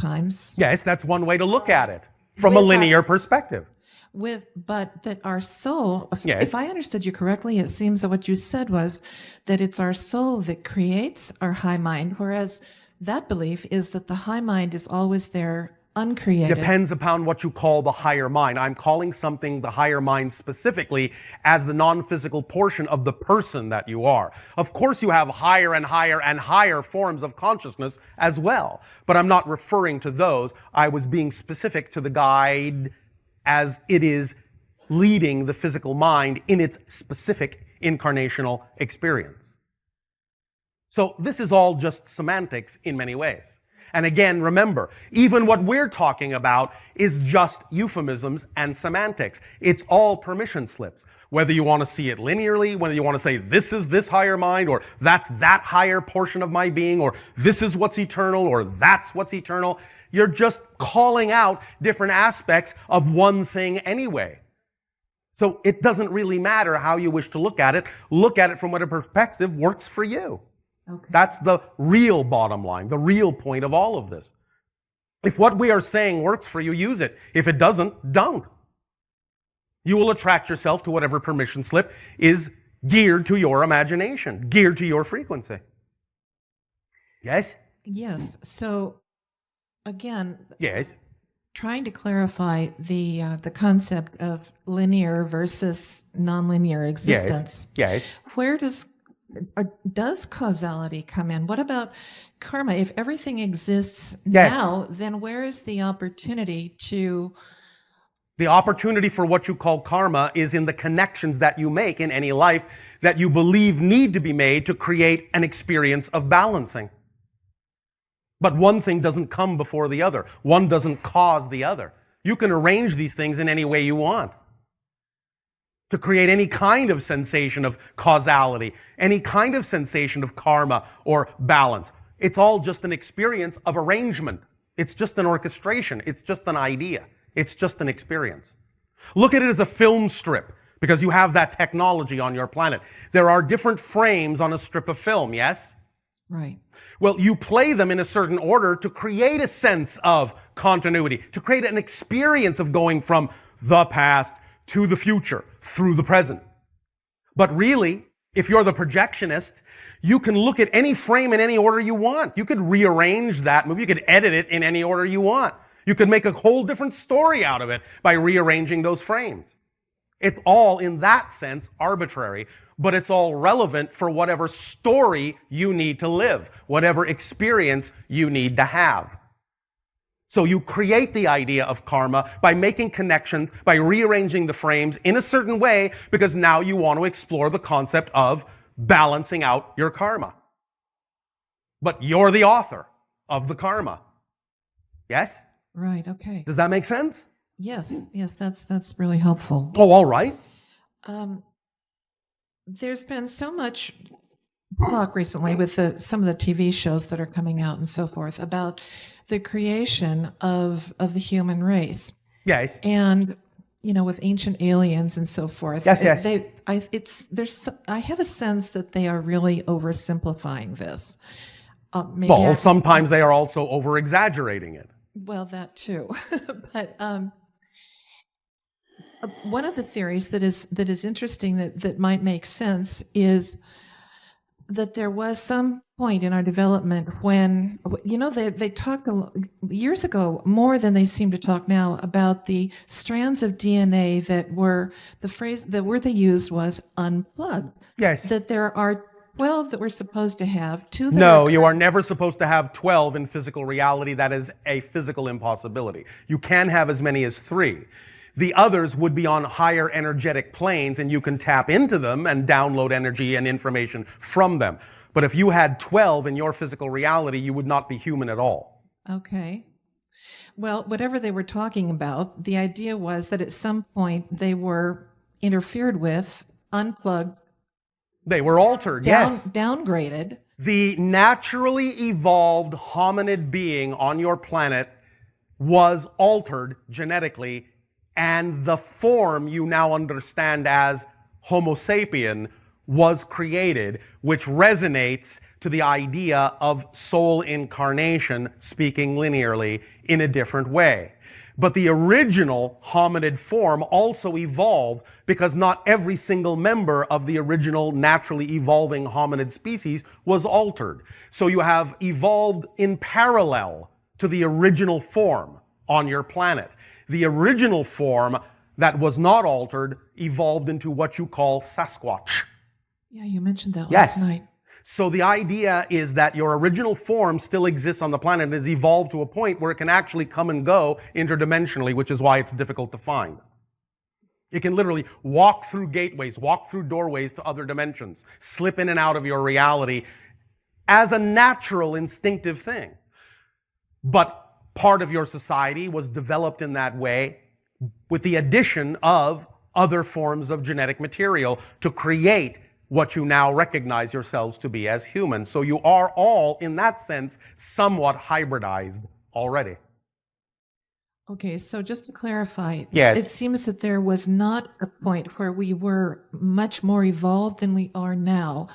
times. Yes, that's one way to look at it from a linear perspective. But that our soul, Yes. if I understood you correctly, it seems that what you said was that it's our soul that creates our high mind, whereas that belief is that the high mind is always there, uncreated. Depends upon what you call the higher mind. I'm calling something the higher mind specifically as the non-physical portion of the person that you are. Of course you have higher and higher and higher forms of consciousness as well, but I'm not referring to those. I was being specific to the guide as it is leading the physical mind in its specific incarnational experience. So this is all just semantics in many ways. And again, remember, even what we're talking about is just euphemisms and semantics. It's all permission slips. Whether you want to see it linearly, whether you want to say this is this higher mind, or that's that higher portion of my being, or this is what's eternal, or that's what's eternal, you're just calling out different aspects of one thing anyway. So it doesn't really matter how you wish to look at it. Look at it from whatever perspective works for you. Okay. That's the real bottom line, the real point of all of this. If what we are saying works for you, use it. If it doesn't, don't. You will attract yourself to whatever permission slip is geared to your imagination, geared to your frequency. Yes? Yes. So, again, Yes. trying to clarify the concept of linear versus nonlinear existence. Yes. Where does causality come in? What about karma? If everything exists now, then where is the opportunity to... The opportunity for what you call karma is in the connections that you make in any life that you believe need to be made to create an experience of balancing. But one thing doesn't come before the other. One doesn't cause the other. You can arrange these things in any way you want to create any kind of sensation of causality, any kind of sensation of karma or balance. It's all just an experience of arrangement. It's just an orchestration. It's just an idea. It's just an experience. Look at it as a film strip, because you have that technology on your planet. There are different frames on a strip of film, yes? Right. Well, you play them in a certain order to create a sense of continuity, to create an experience of going from the past to the future, through the present. But really, if you're the projectionist, you can look at any frame in any order you want. You could rearrange that movie. You could edit it in any order you want. You could make a whole different story out of it by rearranging those frames. It's all, in that sense, arbitrary, but it's all relevant for whatever story you need to live, whatever experience you need to have. So you create the idea of karma by making connections, by rearranging the frames in a certain way, because now you want to explore the concept of balancing out your karma. But you're the author of the karma. Yes? Right, okay. Does that make sense? Yes, that's really helpful. Oh, all right. There's been so much talk recently with some of the TV shows that are coming out and so forth about the creation of the human race. Yes. And with ancient aliens and so forth. Yes. I have a sense that they are really oversimplifying this. Sometimes they are also over-exaggerating it. Well, that too. But one of the theories that is interesting that might make sense is that there was some point in our development when, they talked years ago, more than they seem to talk now, about the strands of DNA that were, the word they used was unplugged. Yes. That there are 12 that we're supposed to have, 2 that No, you are never supposed to have 12 in physical reality. That is a physical impossibility. You can have as many as 3. The others would be on higher energetic planes, and you can tap into them and download energy and information from them. But if you had 12 in your physical reality, you would not be human at all. Okay. Well, whatever they were talking about, the idea was that at some point they were interfered with, unplugged. They were altered, yes. Downgraded. The naturally evolved hominid being on your planet was altered genetically, and the form you now understand as Homo sapien was created, which resonates to the idea of soul incarnation, speaking linearly, in a different way. But the original hominid form also evolved because not every single member of the original naturally evolving hominid species was altered. So you have evolved in parallel to the original form on your planet. The original form that was not altered evolved into what you call Sasquatch. Yeah, you mentioned that Yes. last night. So the idea is that your original form still exists on the planet and has evolved to a point where it can actually come and go interdimensionally, which is why it's difficult to find. It can literally walk through gateways, walk through doorways to other dimensions, slip in and out of your reality as a natural, instinctive thing. But part of your society was developed in that way with the addition of other forms of genetic material to create what you now recognize yourselves to be as humans. So you are all, in that sense, somewhat hybridized already. Okay, so just to clarify, Yes. it seems that there was not a point where we were much more evolved than we are now,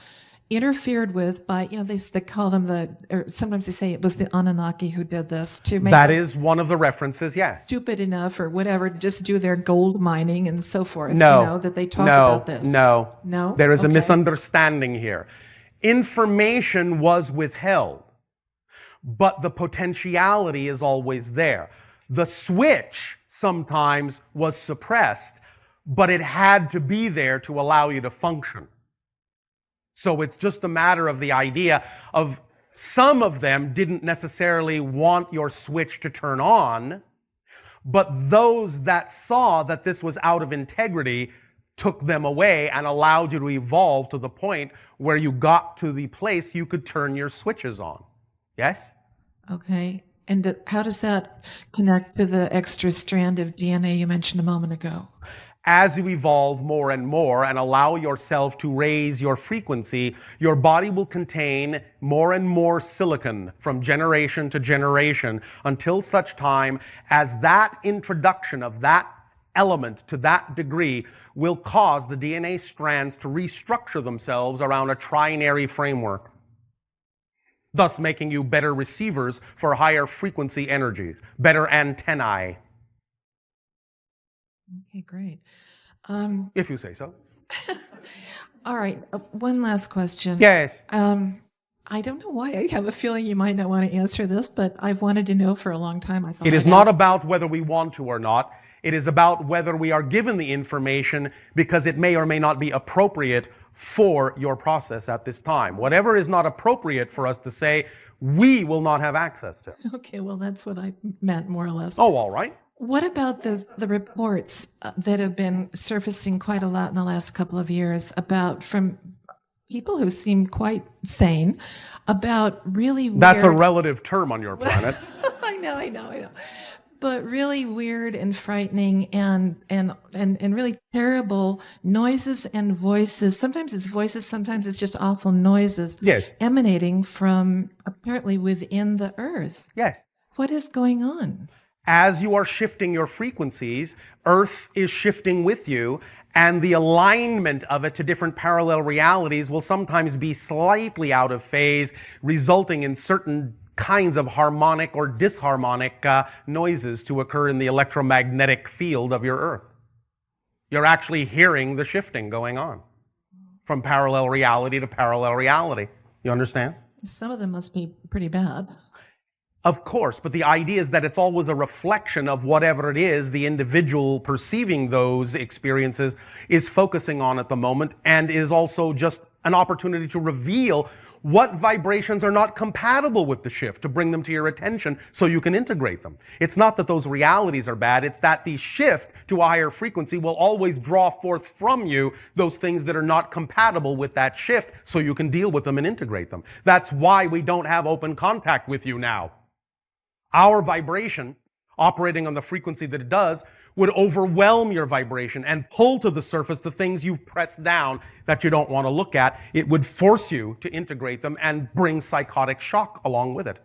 interfered with by, they call them or sometimes they say it was the Anunnaki who did this to make That us is one of the references, yes. stupid enough or whatever to just do their gold mining and so forth. No. That they talk No. about this. No. No? There is a Okay. misunderstanding here. Information was withheld, but the potentiality is always there. The switch sometimes was suppressed, but it had to be there to allow you to function. So it's just a matter of the idea of some of them didn't necessarily want your switch to turn on, but those that saw that this was out of integrity took them away and allowed you to evolve to the point where you got to the place you could turn your switches on. Yes? Okay. And how does that connect to the extra strand of DNA you mentioned a moment ago? As you evolve more and more and allow yourself to raise your frequency, your body will contain more and more silicon from generation to generation until such time as that introduction of that element to that degree will cause the DNA strands to restructure themselves around a trinary framework, thus making you better receivers for higher frequency energies, better antennae. Okay, great. If you say so. All right. One last question. Yes. I don't know why I have a feeling you might not want to answer this, but I've wanted to know for a long time. I thought It is I'd not ask. about whether we want to or not. It is about whether we are given the information because it may or may not be appropriate for your process at this time. Whatever is not appropriate for us to say, we will not have access to. Okay, well, that's what I meant more or less. Oh, all right. What about the reports that have been surfacing quite a lot in the last couple of years from people who seem quite sane about really weird... That's a relative term on your planet. I know. But really weird and frightening and really terrible noises and voices. Sometimes it's voices, sometimes it's just awful noises. Yes. Emanating from apparently within the earth. Yes. What is going on? As you are shifting your frequencies, Earth is shifting with you, and the alignment of it to different parallel realities will sometimes be slightly out of phase, resulting in certain kinds of harmonic or disharmonic noises to occur in the electromagnetic field of your Earth. You're actually hearing the shifting going on from parallel reality to parallel reality. You understand? Some of them must be pretty bad. Of course, but the idea is that it's always a reflection of whatever it is the individual perceiving those experiences is focusing on at the moment, and is also just an opportunity to reveal what vibrations are not compatible with the shift, to bring them to your attention so you can integrate them. It's not that those realities are bad, it's that the shift to a higher frequency will always draw forth from you those things that are not compatible with that shift so you can deal with them and integrate them. That's why we don't have open contact with you now. Our vibration, operating on the frequency that it does, would overwhelm your vibration and pull to the surface the things you've pressed down that you don't want to look at. It would force you to integrate them and bring psychotic shock along with it.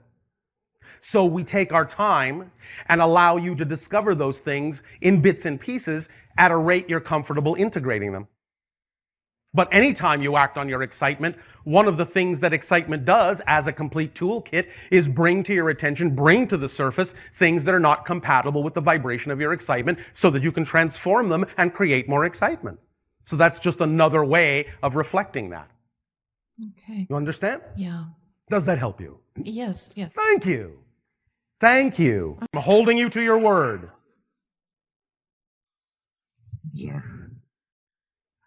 So we take our time and allow you to discover those things in bits and pieces at a rate you're comfortable integrating them. But anytime you act on your excitement, one of the things that excitement does as a complete toolkit is bring to your attention, bring to the surface things that are not compatible with the vibration of your excitement so that you can transform them and create more excitement. So that's just another way of reflecting that. Okay. You understand? Yeah. Does that help you? Yes, yes. Thank you. Thank you. I'm holding you to your word. Yeah.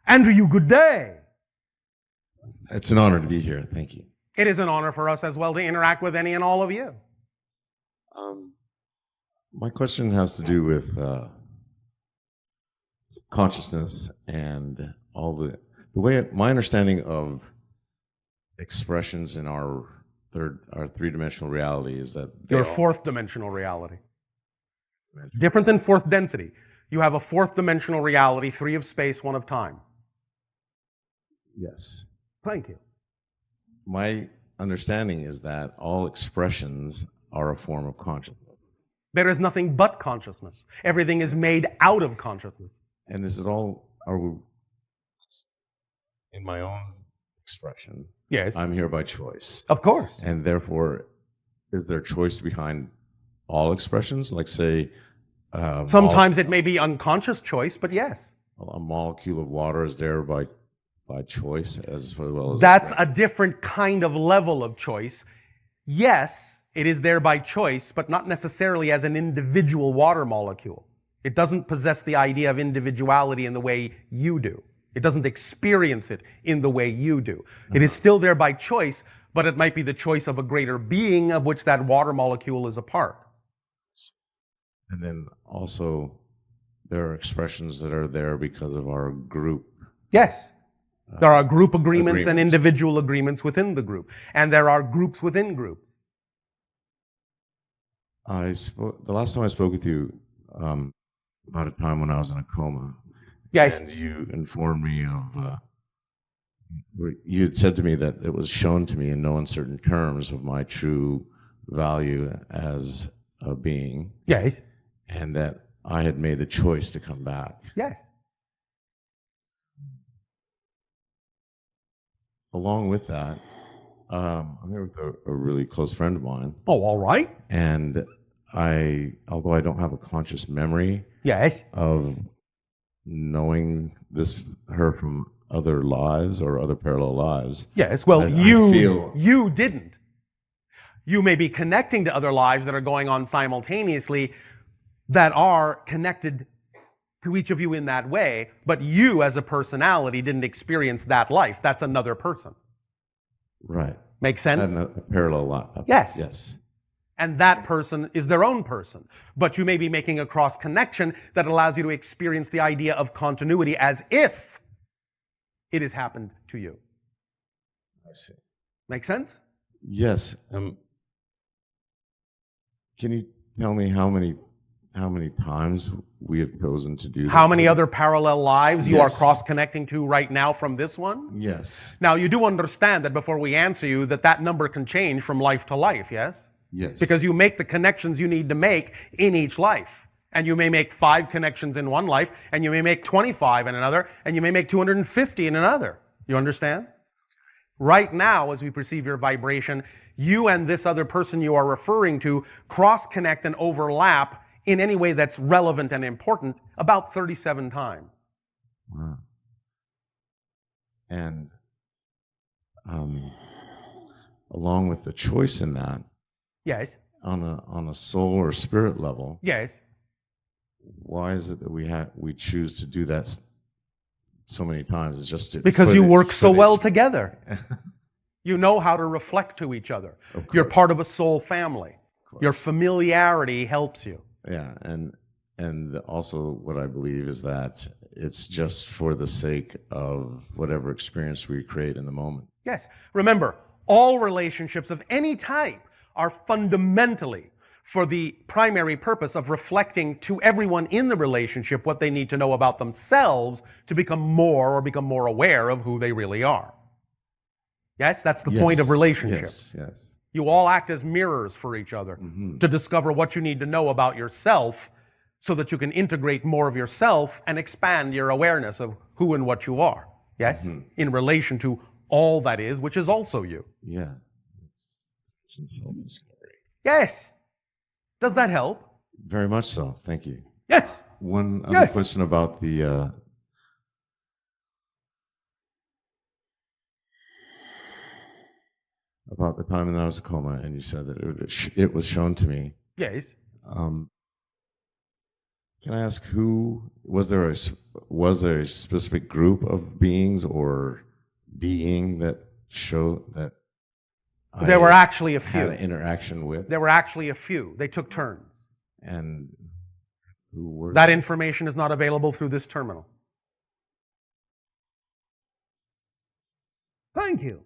Andrew, good day. It's an honor to be here. Thank you. It is an honor for us as well to interact with any and all of you. My question has to do with consciousness and all the way. My understanding of expressions in our three-dimensional reality is that Your fourth dimensional reality. Different than fourth density. You have a fourth dimensional reality, 3 of space, 1 of time. Yes. Thank you. My understanding is that all expressions are a form of consciousness. There is nothing but consciousness. Everything is made out of consciousness. And is it all, are we, in my own expression, Yes. I'm here by choice. Of course. And therefore, is there choice behind all expressions? Like, say, Sometimes it may be unconscious choice, but yes. a molecule of water is there by choice as well as... That's a different kind of level of choice. Yes, it is there by choice, but not necessarily as an individual water molecule. It doesn't possess the idea of individuality in the way you do. It doesn't experience it in the way you do. It is still there by choice, but it might be the choice of a greater being of which that water molecule is a part. And then also, there are expressions that are there because of our group. Yes. There are group agreements and agreements. individual agreements within the group. And there are groups within groups. The last time I spoke with you about a time when I was in a coma. Yes. And you informed me of, you had said to me that it was shown to me in no uncertain terms of my true value as a being. Yes. And that I had made the choice to come back. Yes. Along with that, I'm here with a really close friend of mine. Oh, all right. And although I don't have a conscious memory Yes. of knowing her from other lives or other parallel lives. Yes. Well, I you didn't. You may be connecting to other lives that are going on simultaneously that are connected to each of you in that way, but you as a personality didn't experience that life. That's another person. Right. Make sense? And a parallel life. Yes. Yes. And that person is their own person. But you may be making a cross connection that allows you to experience the idea of continuity as if it has happened to you. I see. Make sense? Yes. Can you tell me how many times we have chosen to do that? How many other parallel lives you are Yes. cross-connecting to right now from this one? Yes. Now, you do understand that before we answer you, that number can change from life to life, yes? Yes. Because you make the connections you need to make in each life. And you may make 5 connections in one life, and you may make 25 in another, and you may make 250 in another. You understand? Right now, as we perceive your vibration, you and this other person you are referring to cross-connect and overlap in any way that's relevant and important about 37 times. Wow. And along with the choice in that, Yes. on a soul or spirit level, Yes. why is it that we choose to do that so many times? It's just Because you work so well together. You know how to reflect to each other. You're part of a soul family. Your familiarity helps you. Yeah, and also what I believe is that it's just for the sake of whatever experience we create in the moment. Yes. Remember, all relationships of any type are fundamentally for the primary purpose of reflecting to everyone in the relationship what they need to know about themselves to become more aware of who they really are. Yes, that's the point of relationship. Yes, yes. You all act as mirrors for each other to discover what you need to know about yourself so that you can integrate more of yourself and expand your awareness of who and what you are. Yes? In relation to all that is, which is also you. Yeah. It's a film story. Yes. Does that help? Very much so. Thank you. Yes. One other Yes. question about the time that I was in a coma, and you said that it was shown to me. Yes. Can I ask who was there a specific group of beings or being that showed that There were actually a had few. an interaction with? There were actually a few. They took turns. And who were That they? information is not available through this terminal. Thank you.